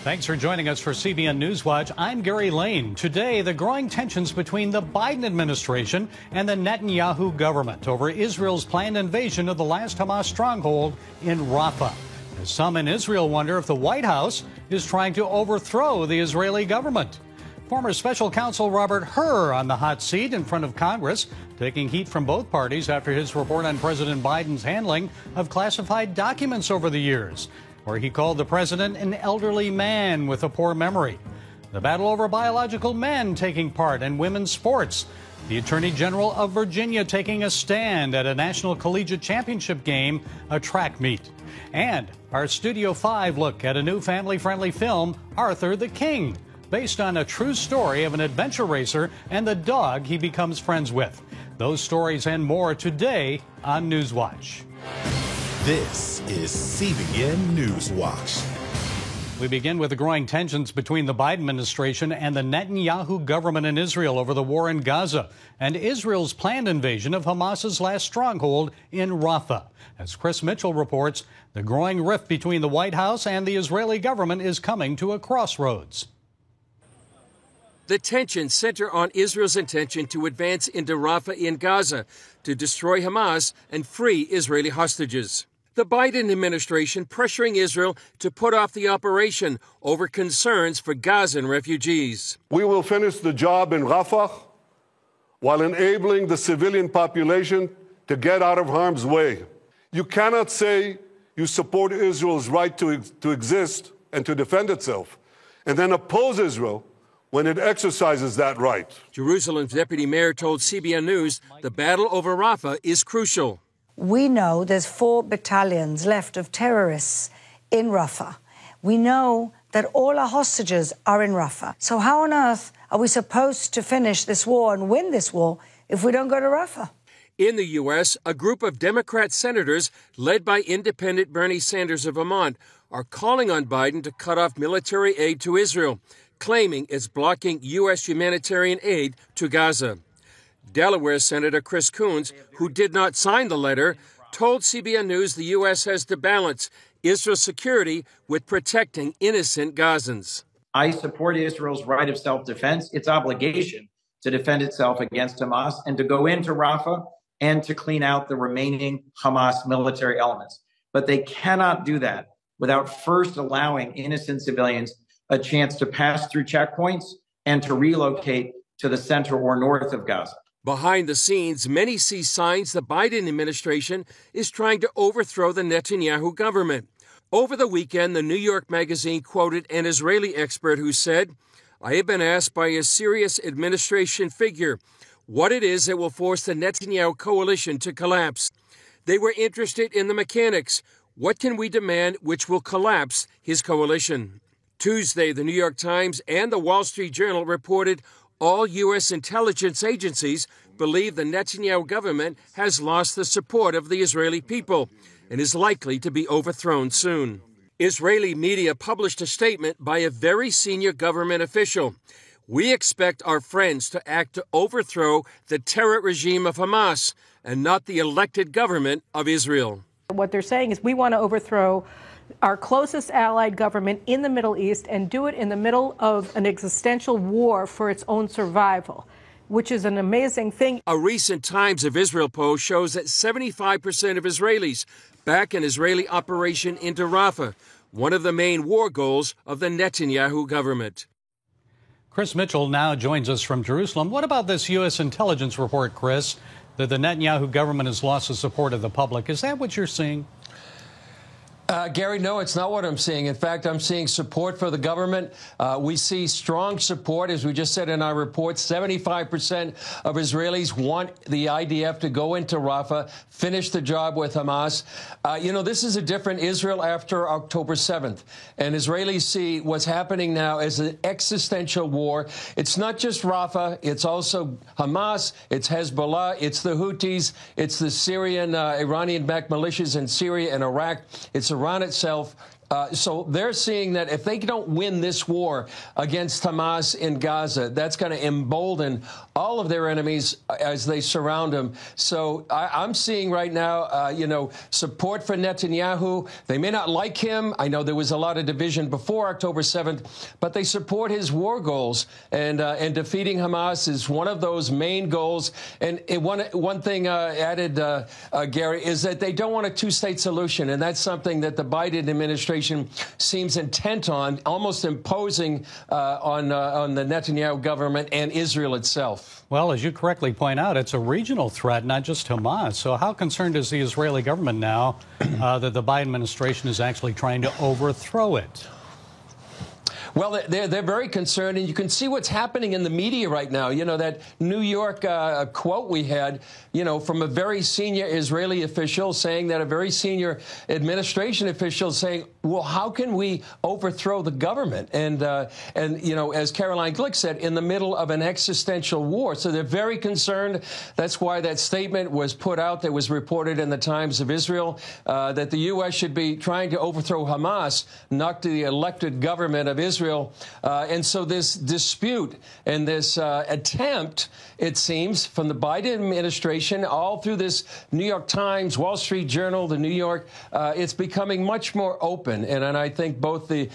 Thanks for joining us for CBN NewsWatch. I'm Gary Lane. Today, the growing tensions between the Biden administration and the Netanyahu government over Israel's planned invasion of the last Hamas stronghold in Rafah. As some in Israel wonder if the White House is trying to overthrow the Israeli government. Former Special Counsel Robert Hur on the hot seat in front of Congress, taking heat from both parties after his report on President Biden's handling of classified documents over the years, where he called the president an elderly man with a poor memory. The battle over biological men taking part in women's sports. The Attorney General of Virginia taking a stand at a national collegiate championship game, a track meet. And our Studio 5 look at a new family-friendly film, Arthur the King, based on a true story of an adventure racer and the dog he becomes friends with. Those stories and more today on NewsWatch. This is CBN NewsWatch. We begin with the growing tensions between the Biden administration and the Netanyahu government in Israel over the war in Gaza and Israel's planned invasion of Hamas's last stronghold in Rafah. As Chris Mitchell reports, the growing rift between the White House and the Israeli government is coming to a crossroads. The tensions center on Israel's intention to advance into Rafah in Gaza to destroy Hamas and free Israeli hostages. The Biden administration pressuring Israel to put off the operation over concerns for Gazan refugees. We will finish the job in Rafah while enabling the civilian population to get out of harm's way. You cannot say you support Israel's right to exist and to defend itself, and then oppose Israel when it exercises that right. Jerusalem's deputy mayor told CBN News the battle over Rafah is crucial. We know there's 4 battalions left of terrorists in Rafah. We know that all our hostages are in Rafah. So how on earth are we supposed to finish this war and win this war if we don't go to Rafah? In the U.S., a group of Democrat senators led by independent Bernie Sanders of Vermont are calling on Biden to cut off military aid to Israel, claiming it's blocking U.S. humanitarian aid to Gaza. Delaware Senator Chris Coons, who did not sign the letter, told CBN News the U.S. has to balance Israel's security with protecting innocent Gazans. I support Israel's right of self-defense, its obligation to defend itself against Hamas and to go into Rafah and to clean out the remaining Hamas military elements. But they cannot do that without first allowing innocent civilians a chance to pass through checkpoints and to relocate to the center or north of Gaza. Behind the scenes, many see signs the Biden administration is trying to overthrow the Netanyahu government. Over the weekend, the New York Magazine quoted an Israeli expert who said, "I have been asked by a serious administration figure what it is that will force the Netanyahu coalition to collapse. They were interested in the mechanics. What can we demand which will collapse his coalition?" Tuesday, the New York Times and the Wall Street Journal reported all U.S. intelligence agencies believe the Netanyahu government has lost the support of the Israeli people and is likely to be overthrown soon. Israeli media published a statement by a very senior government official. "We expect our friends to act to overthrow the terror regime of Hamas and not the elected government of Israel." What they're saying is we want to overthrow our closest allied government in the Middle East and do it in the middle of an existential war for its own survival, which is an amazing thing. A recent Times of Israel poll shows that 75% of Israelis back an Israeli operation into Rafah, one of the main war goals of the Netanyahu government. Chris Mitchell now joins us from Jerusalem. What about this U.S. intelligence report, Chris, that the Netanyahu government has lost the support of the public? Is that what you're seeing? Gary, no, it's not what I'm seeing. In fact, I'm seeing support for the government. We see strong support, as we just said in our report. 75% of Israelis want the IDF to go into Rafah, finish the job with Hamas. This is a different Israel after October 7th. And Israelis see what's happening now as an existential war. It's not just Rafah. It's also Hamas. It's Hezbollah. It's the Houthis. It's the Syrian, Iranian-backed militias in Syria and Iraq. It's Iran itself. So they're seeing that if they don't win this war against Hamas in Gaza, that's going to embolden all of their enemies as they surround them. So I'm seeing right now, support for Netanyahu. They may not like him. I know there was a lot of division before October 7th, but they support his war goals. And defeating Hamas is one of those main goals. And one thing added, Gary, is that they don't want a two-state solution. And that's something that the Biden administration seems intent on, almost imposing on the Netanyahu government and Israel itself. Well, as you correctly point out, it's a regional threat, not just Hamas. So how concerned is the Israeli government now that the Biden administration is actually trying to overthrow it? Well, they're very concerned, and you can see what's happening in the media right now. You know, that New York quote we had, from a very senior Israeli official saying that a very senior administration official saying, well, how can we overthrow the government? And as Caroline Glick said, in the middle of an existential war. So they're very concerned. That's why that statement was put out that was reported in the Times of Israel, that the U.S. should be trying to overthrow Hamas, not the elected government of Israel. And so this dispute and this attempt, it seems, from the Biden administration all through this New York Times, Wall Street Journal, the New York, it's becoming much more open. And I think both the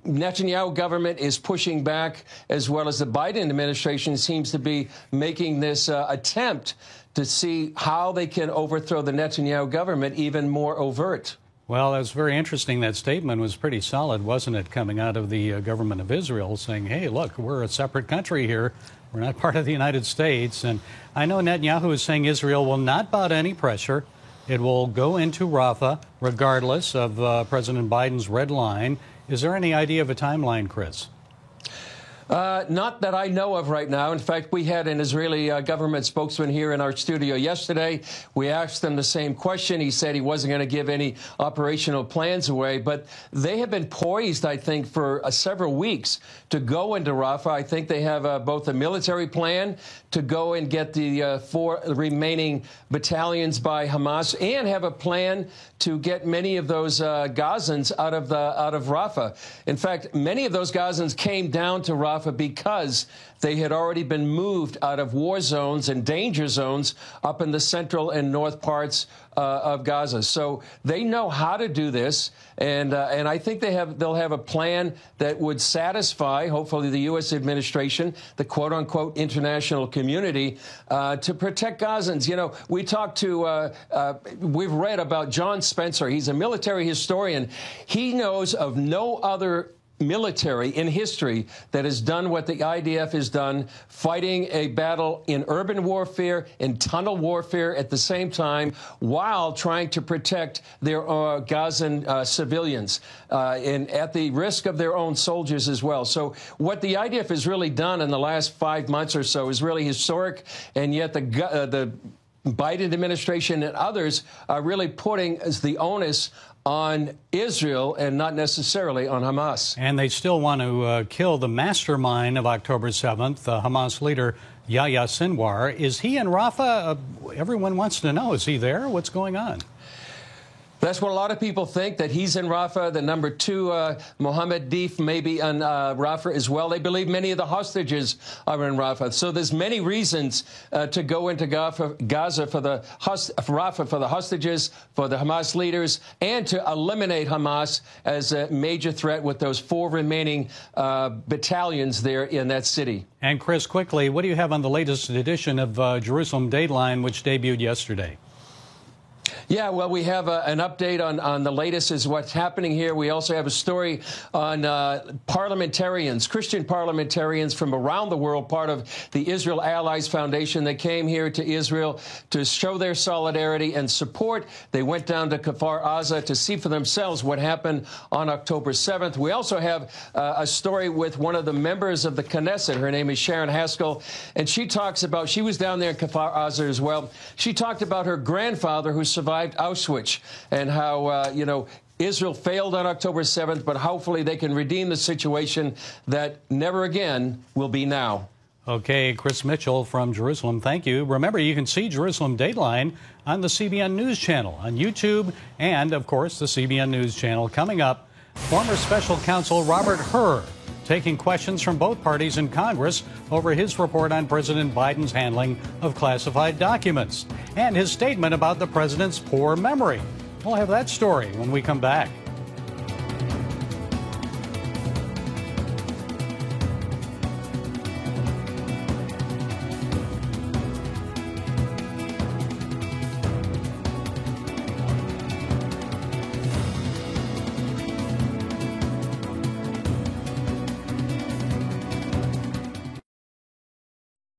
Netanyahu government is pushing back, as well as the Biden administration seems to be making this attempt to see how they can overthrow the Netanyahu government even more overt. Well, that's very interesting. That statement was pretty solid, wasn't it, coming out of the government of Israel, saying, hey, look, we're a separate country here. We're not part of the United States. And I know Netanyahu is saying Israel will not bow to any pressure. It will go into Rafah, regardless of President Biden's red line. Is there any idea of a timeline, Chris? Not that I know of right now. In fact, we had an Israeli government spokesman here in our studio yesterday. We asked him the same question. He said he wasn't going to give any operational plans away. But they have been poised, I think, for several weeks to go into Rafah. I think they have both a military plan to go and get the 4 remaining battalions by Hamas, and have a plan to get many of those Gazans out of Rafah. In fact, many of those Gazans came down to Rafah because they had already been moved out of war zones and danger zones up in the central and north parts of Gaza. So they know how to do this, and I think they'll have a plan that would satisfy, hopefully, the U.S. administration, the quote-unquote international community, to protect Gazans. We talked to, we've read about John Spencer. He's a military historian. He knows of no other military in history that has done what the IDF has done, fighting a battle in urban warfare, in tunnel warfare at the same time, while trying to protect their Gazan civilians, and at the risk of their own soldiers as well. So what the IDF has really done in the last 5 months or so is really historic, and yet the Biden administration and others are really putting the onus on Israel and not necessarily on Hamas. And they still want to kill the mastermind of October 7th, Hamas leader Yahya Sinwar. Is he in Rafah? Everyone wants to know. Is he there? What's going on? That's what a lot of people think, that he's in Rafah. The number 2, Mohammed Deif, may be in Rafah as well. They believe many of the hostages are in Rafah. So there's many reasons to go into Gaza for the Rafah for the hostages, for the Hamas leaders, and to eliminate Hamas as a major threat with those 4 remaining battalions there in that city. And Chris, quickly, what do you have on the latest edition of Jerusalem Dateline, which debuted yesterday? Yeah, well, we have an update on the latest is what's happening here. We also have a story on parliamentarians, Christian parliamentarians from around the world, part of the Israel Allies Foundation. They came here to Israel to show their solidarity and support. They went down to Kfar Aza to see for themselves what happened on October 7th. We also have a story with one of the members of the Knesset. Her name is Sharon Haskell, and she talks about, she was down there in Kfar Aza as well. She talked about her grandfather who survived Auschwitz, and how, Israel failed on October 7th, but hopefully they can redeem the situation that never again will be now. Okay, Chris Mitchell from Jerusalem, thank you. Remember, you can see Jerusalem Dateline on the CBN News Channel, on YouTube, and, of course, the CBN News Channel. Coming up, Former Special Counsel Robert Hur taking questions from both parties in Congress over his report on President Biden's handling of classified documents and his statement about the president's poor memory. We'll have that story when we come back.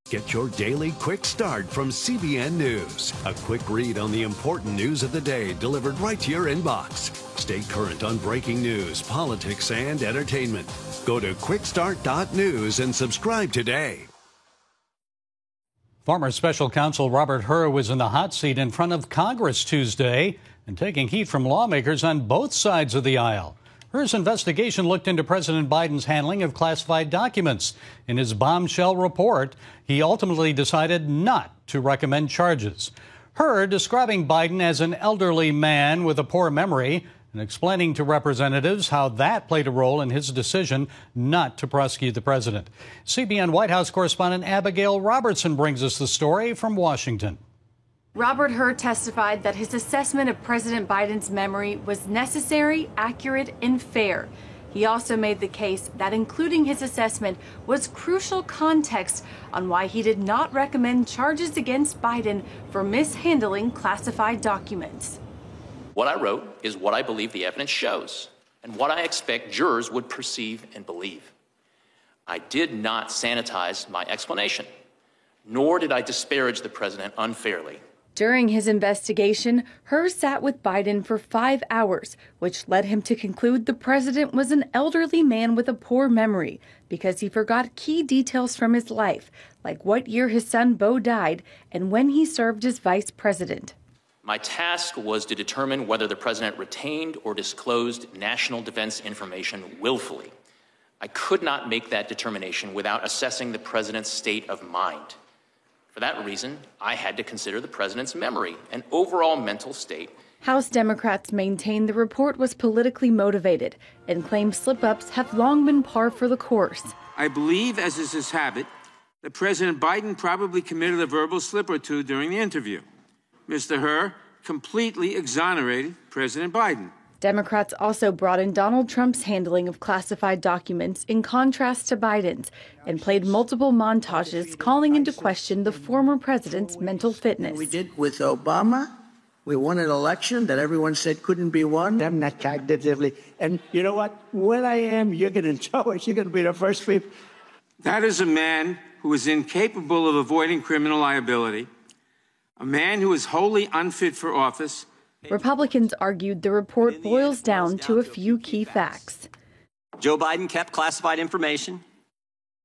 Get your daily quick start from CBN News. A quick read on the important news of the day delivered right to your inbox. Stay current on breaking news, politics, and entertainment. Go to quickstart.news and subscribe today. Former Special Counsel Robert Hur was in the hot seat in front of Congress Tuesday and taking heat from lawmakers on both sides of the aisle. Hur's investigation looked into President Biden's handling of classified documents. In his bombshell report, he ultimately decided not to recommend charges. Hur describing Biden as an elderly man with a poor memory and explaining to representatives how that played a role in his decision not to prosecute the president. CBN White House correspondent Abigail Robertson brings us the story from Washington. Robert Hur testified that his assessment of President Biden's memory was necessary, accurate, and fair. He also made the case that including his assessment was crucial context on why he did not recommend charges against Biden for mishandling classified documents. What I wrote is what I believe the evidence shows and what I expect jurors would perceive and believe. I did not sanitize my explanation, nor did I disparage the president unfairly. During his investigation, Hur sat with Biden for 5 hours, which led him to conclude the president was an elderly man with a poor memory because he forgot key details from his life, like what year his son Beau died and when he served as vice president. My task was to determine whether the president retained or disclosed national defense information willfully. I could not make that determination without assessing the president's state of mind. For that reason, I had to consider the president's memory and overall mental state. House Democrats maintain the report was politically motivated and claim slip-ups have long been par for the course. I believe, as is his habit, that President Biden probably committed a verbal slip or two during the interview. Mr. Hur completely exonerated President Biden. Democrats also brought in Donald Trump's handling of classified documents in contrast to Biden's and played multiple montages calling into question the former president's mental fitness. We did with Obama. We won an election that everyone said couldn't be won. I'm not cognitively. And you know what? When I am, you're going to know it. You're going to be the first people. That is a man who is incapable of avoiding criminal liability, a man who is wholly unfit for office. Republicans argued the report boils down to a few key facts. Joe Biden kept classified information.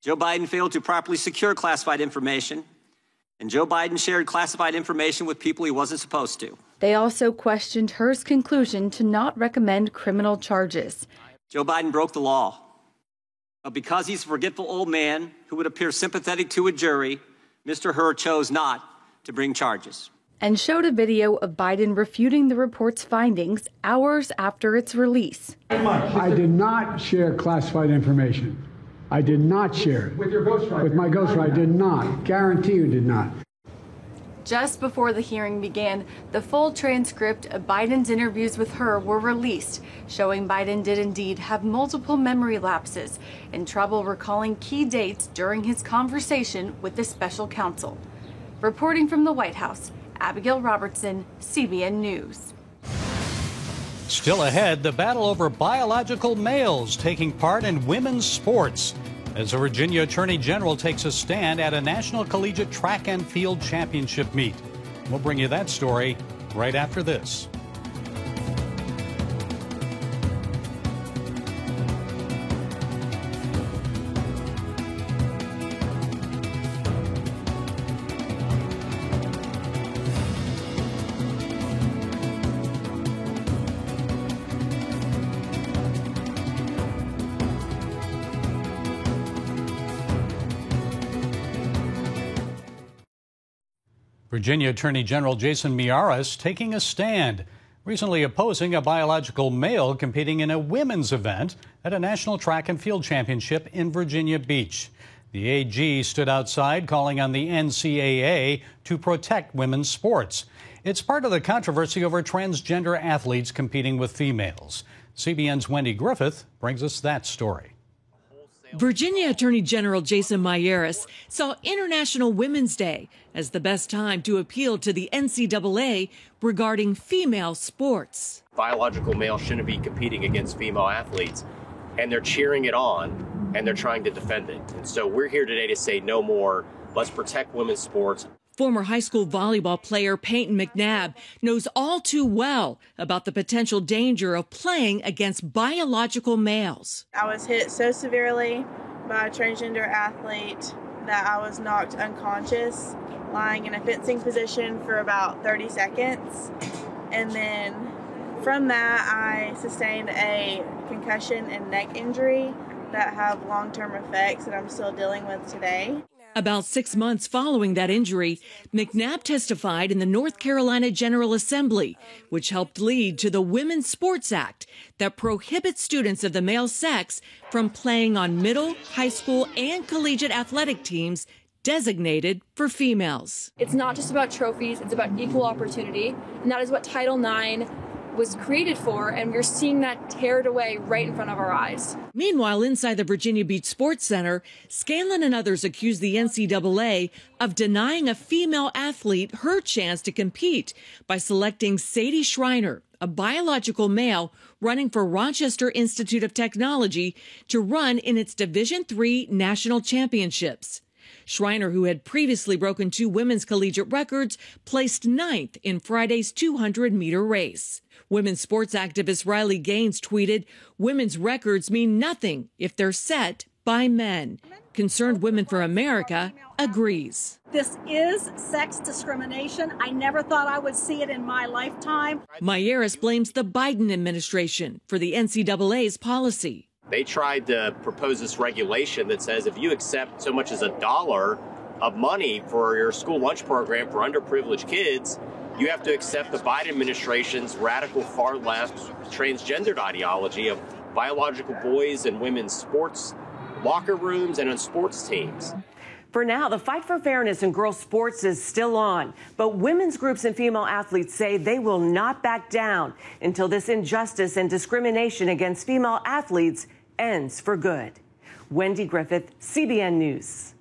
Joe Biden failed to properly secure classified information. And Joe Biden shared classified information with people he wasn't supposed to. They also questioned Hur's conclusion to not recommend criminal charges. Joe Biden broke the law. But because he's a forgetful old man who would appear sympathetic to a jury, Mr. Hur chose not to bring charges. And showed a video of Biden refuting the report's findings hours after its release. I did not share classified information. I did not share it. With your ghostwriter? With my ghostwriter, I did not. Guarantee you did not. Just before the hearing began, the full transcript of Biden's interviews with Hur were released, showing Biden did indeed have multiple memory lapses and trouble recalling key dates during his conversation with the special counsel. Reporting from the White House, Abigail Robertson, CBN News. Still ahead, the battle over biological males taking part in women's sports as a Virginia Attorney General takes a stand at a National Collegiate Track and Field Championship meet. We'll bring you that story right after this. Virginia Attorney General Jason Miyares taking a stand. recently opposing a biological male competing in a women's event at a national track and field championship in Virginia Beach. The AG stood outside calling on the NCAA to protect women's sports. It's part of the controversy over transgender athletes competing with females. CBN's Wendy Griffith brings us that story. Virginia Attorney General Jason Miyares saw International Women's Day as the best time to appeal to the NCAA regarding female sports. Biological males shouldn't be competing against female athletes, and they're cheering it on, and they're trying to defend it. And so we're here today to say no more. Let's protect women's sports. Former high school volleyball player Peyton McNabb knows all too well about the potential danger of playing against biological males. I was hit so severely by a transgender athlete that I was knocked unconscious, lying in a fencing position for about 30 seconds. And then from that, I sustained a concussion and neck injury that have long-term effects that I'm still dealing with today. About 6 months following that injury, McNabb testified in the North Carolina General Assembly, which helped lead to the Women's Sports Act that prohibits students of the male sex from playing on middle, high school, and collegiate athletic teams designated for females. It's not just about trophies, it's about equal opportunity, and that is what Title IX was created for, and we're seeing that teared away right in front of our eyes. Meanwhile, inside the Virginia Beach Sports Center, Scanlon and others accused the NCAA of denying a female athlete her chance to compete by selecting Sadie Schreiner, a biological male running for Rochester Institute of Technology, to run in its Division III national championships. Schreiner, who had previously broken 2 women's collegiate records, placed 9th in Friday's 200-meter race. Women's sports activist Riley Gaines tweeted, "Women's records mean nothing if they're set by men." Concerned Women for America agrees. This is sex discrimination. I never thought I would see it in my lifetime. Miyares blames the Biden administration for the NCAA's policy. They tried to propose this regulation that says if you accept so much as $1 of money for your school lunch program for underprivileged kids, you have to accept the Biden administration's radical far-left transgendered ideology of biological boys and women's sports locker rooms and on sports teams. For now, the fight for fairness in girls' sports is still on, but women's groups and female athletes say they will not back down until this injustice and discrimination against female athletes ends for good. Wendy Griffith, CBN News.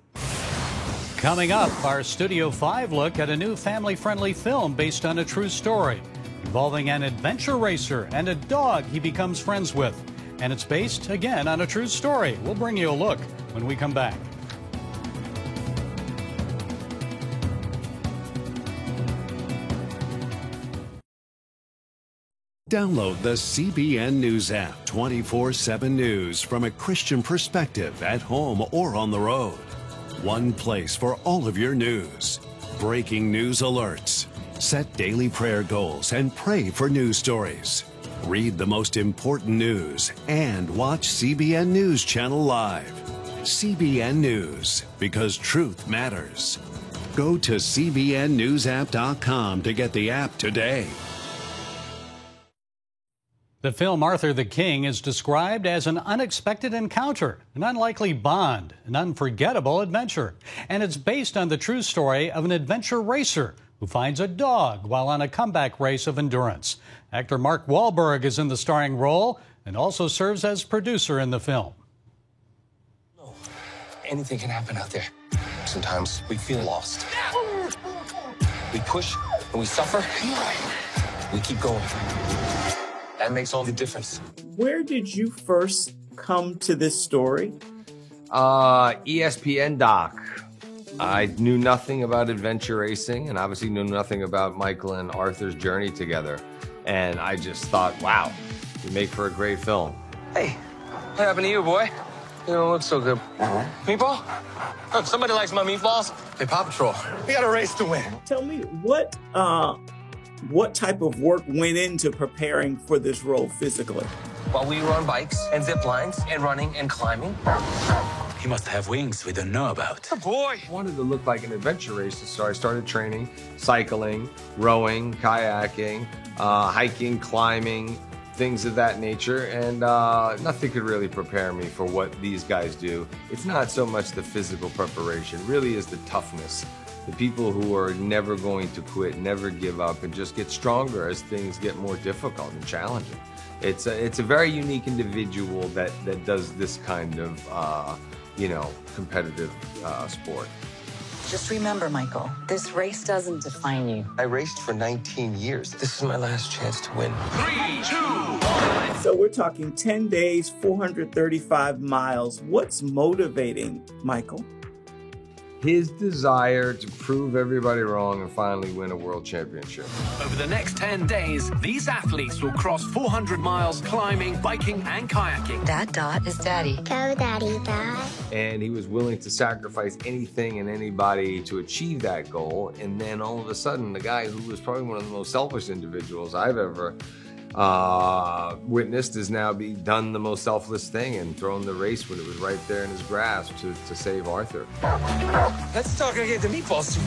Coming up, our Studio 5 look at a new family-friendly film based on a true story involving an adventure racer and a dog he becomes friends with. And it's based, again, on a true story. We'll bring you a look when we come back. Download the CBN News app, 24/7 news from a Christian perspective at home or on the road. One place for all of your news. Breaking news alerts. Set daily prayer goals and pray for news stories. Read the most important news and watch CBN News Channel live. CBN News, because truth matters. Go to cbnnewsapp.com to get the app today. The film Arthur the King is described as an unexpected encounter, an unlikely bond, an unforgettable adventure. And it's based on the true story of an adventure racer who finds a dog while on a comeback race of endurance. Actor Mark Wahlberg is in the starring role and also serves as producer in the film. Anything can happen out there. Sometimes we feel lost. We push and we suffer. We keep going. That makes all the difference. Where did you first come to this story? ESPN doc. I knew nothing about adventure racing and obviously knew nothing about Michael and Arthur's journey together. And I just thought, wow, you make for a great film. Hey, what happened to you, boy? You don't look so good. Meatball? Oh, somebody likes my meatballs? Hey, Paw Patrol, we got a race to win. Tell me, what type of work went into preparing for this role physically? While we were on bikes and zip lines and running and climbing. He must have wings we don't know about. Oh boy! I wanted to look like an adventure racer, so I started training, cycling, rowing, kayaking, hiking, climbing, things of that nature, and nothing could really prepare me for what these guys do. It's not so much the physical preparation, really is the toughness. The people who are never going to quit, never give up, and just get stronger as things get more difficult and challenging. It's a very unique individual that does this kind of, competitive sport. Just remember, Michael, this race doesn't define you. I raced for 19 years. This is my last chance to win. 3, 2, 1. So we're talking 10 days, 435 miles. What's motivating Michael? His desire to prove everybody wrong and finally win a world championship. Over the next 10 days, these athletes will cross 400 miles climbing, biking, and kayaking. That dot is Daddy. Go, Daddy, Dot. And he was willing to sacrifice anything and anybody to achieve that goal. And then all of a sudden, the guy who was probably one of the most selfish individuals I've ever witnessed has now done the most selfless thing and thrown the race when it was right there in his grasp to save Arthur. Let's talk and get the meatballs.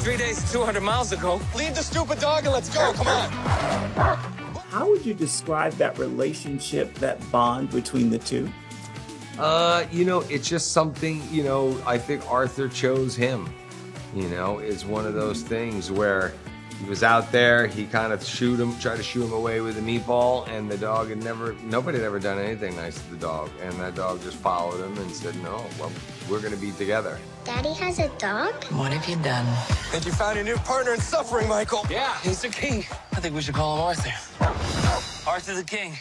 3 days, 200 miles ago. Leave the stupid dog and let's go. Come on. How would you describe that relationship, that bond between the two? It's just something, I think Arthur chose him. It's one of those things where he was out there, he kind of tried to shoo him away with a meatball, and the dog nobody had ever done anything nice to the dog. And that dog just followed him and said, no, well, we're going to be together. Daddy has a dog? What have you done? And you found a new partner in suffering, Michael. Yeah, he's the king. I think we should call him Arthur. Arthur the King.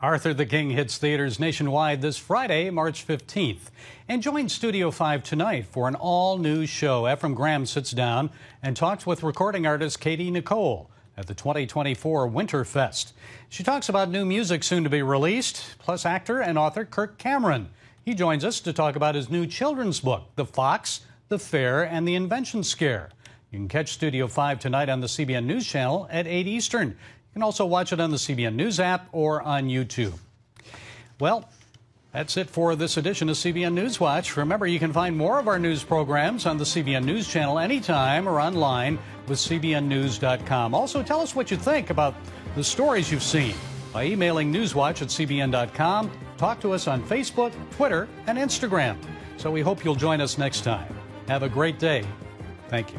Arthur the King hits theaters nationwide this Friday, March 15th. And join Studio 5 tonight for an all-new show. Ephraim Graham sits down and talks with recording artist Katie Nicole at the 2024 Winterfest. She talks about new music soon to be released, plus actor and author Kirk Cameron. He joins us to talk about his new children's book, The Fox, the Fair, and the Invention Scare. You can catch Studio 5 tonight on the CBN News Channel at 8 Eastern. You can also watch it on the CBN News app or on YouTube. Well, that's it for this edition of CBN NewsWatch. Remember, you can find more of our news programs on the CBN News Channel anytime or online with CBNnews.com. Also, tell us what you think about the stories you've seen by emailing newswatch@cbn.com. Talk to us on Facebook, Twitter, and Instagram. So we hope you'll join us next time. Have a great day. Thank you.